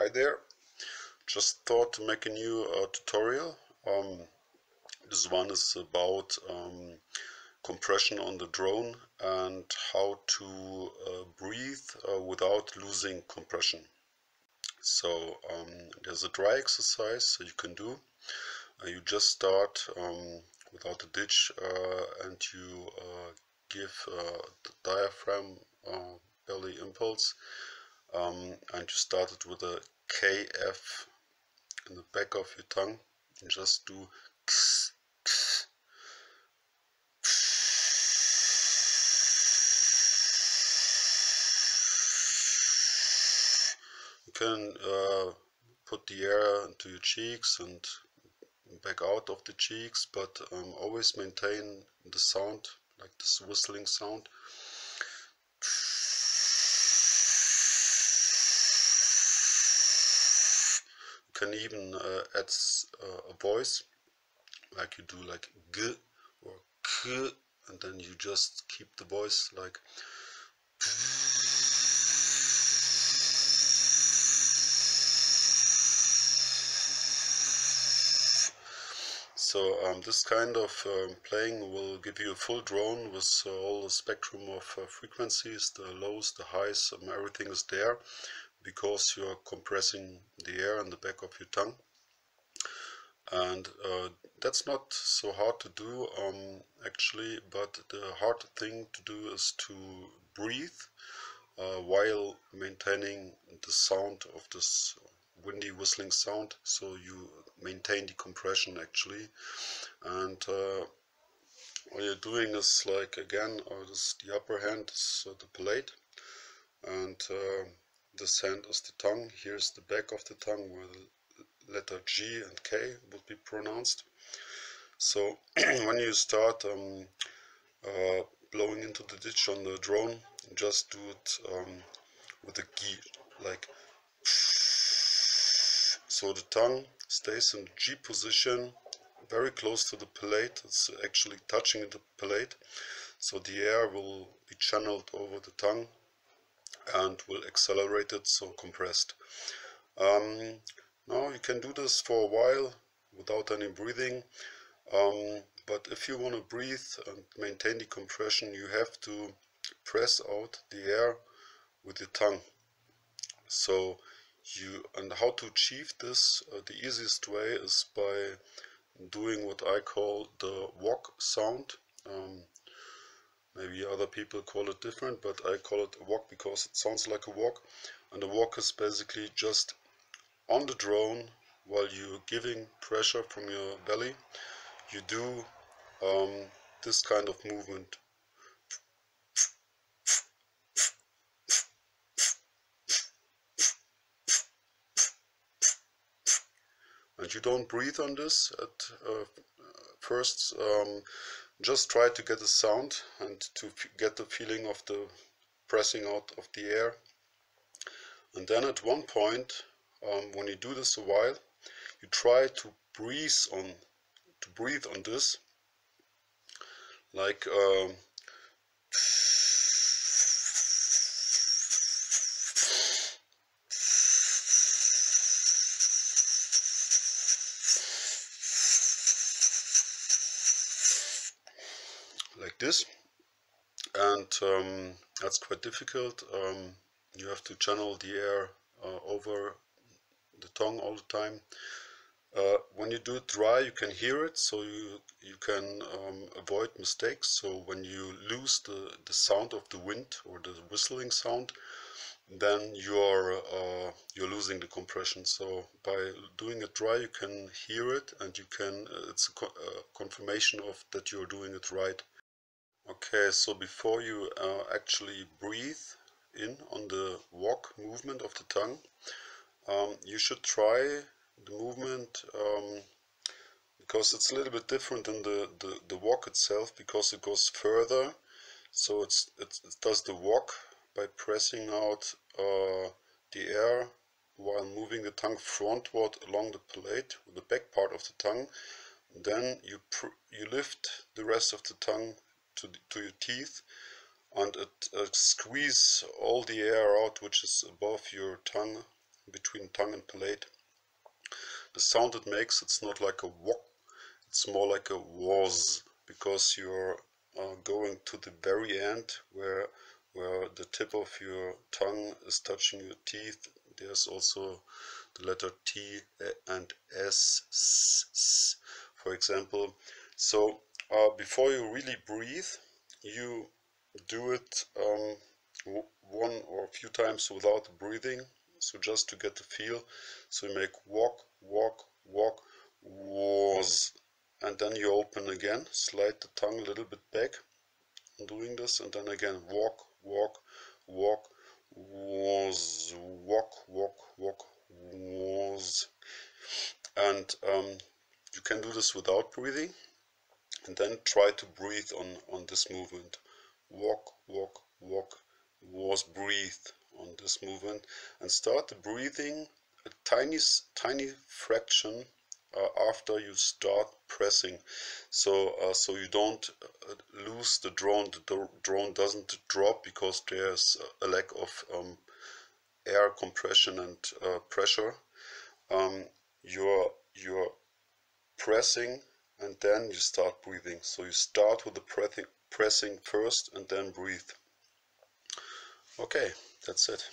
Hi there, just thought to make a new tutorial. This one is about compression on the drone and how to breathe without losing compression. So there's a dry exercise you can do. You just start without a ditch and you give the diaphragm belly impulse. And you start it with a KF in the back of your tongue and just do ks, ks. You can put the air into your cheeks and back out of the cheeks, but always maintain the sound, like this whistling sound. You can even add a voice, like you do like g or k, and then you just keep the voice like. So this kind of playing will give you a full drone with all the spectrum of frequencies, the lows, the highs, everything is there, because you're compressing the air in the back of your tongue. And that's not so hard to do actually, but the hard thing to do is to breathe while maintaining the sound of this windy whistling sound, so you maintain the compression actually. And what you're doing is, like, again, this, the upper hand is the palate, and this hand is the tongue. Here's the back of the tongue where the letter G and K would be pronounced. So when you start blowing into the ditch on the drone, just do it with a G, like. So the tongue stays in G position, very close to the palate. It's actually touching the palate, so the air will be channeled over the tongue and will accelerate it, so compressed. Now you can do this for a while without any breathing, but if you want to breathe and maintain the compression, you have to press out the air with your tongue. So and how to achieve this, the easiest way is by doing what I call the walk sound. Maybe other people call it different, but I call it a walk because it sounds like a walk. And the walk is basically just on the drone, while you're giving pressure from your belly, you do this kind of movement. And you don't breathe on this at first. Just try to get a sound and to get the feeling of the pressing out of the air. And then at one point, when you do this a while, you try to breathe on this, like this. And that's quite difficult. You have to channel the air over the tongue all the time. When you do it dry, you can hear it, so you can avoid mistakes. So when you lose the sound of the wind or the whistling sound, then you're losing the compression. So by doing it dry, you can hear it, and you can it's a confirmation of that you're doing it right. Okay, so before you actually breathe in on the walk movement of the tongue, you should try the movement, because it's a little bit different than the walk itself, because it goes further. So it does the walk by pressing out the air while moving the tongue frontward along the palate with the back part of the tongue. Then you lift the rest of the tongue to your teeth, and it squeezes all the air out which is above your tongue, between tongue and palate. The sound it makes, it's not like a wok, it's more like a was, because you're going to the very end where the tip of your tongue is touching your teeth. There's also the letter T and S, for example. So before you really breathe, you do it one or a few times without breathing, so just to get the feel. So you make walk, walk, walk, was, and then you open again, slide the tongue a little bit back, doing this, and then again walk, walk, walk, was, walk, walk, walk, was. And you can do this without breathing, and then try to breathe on this movement. Walk, walk, walk, was, breathe on this movement, and start the breathing a tiny fraction after you start pressing, so you don't lose the drone. The drone doesn't drop because there's a lack of air compression and pressure. You're pressing and then you start breathing. So you start with the pressing first and then breathe. Okay, that's it.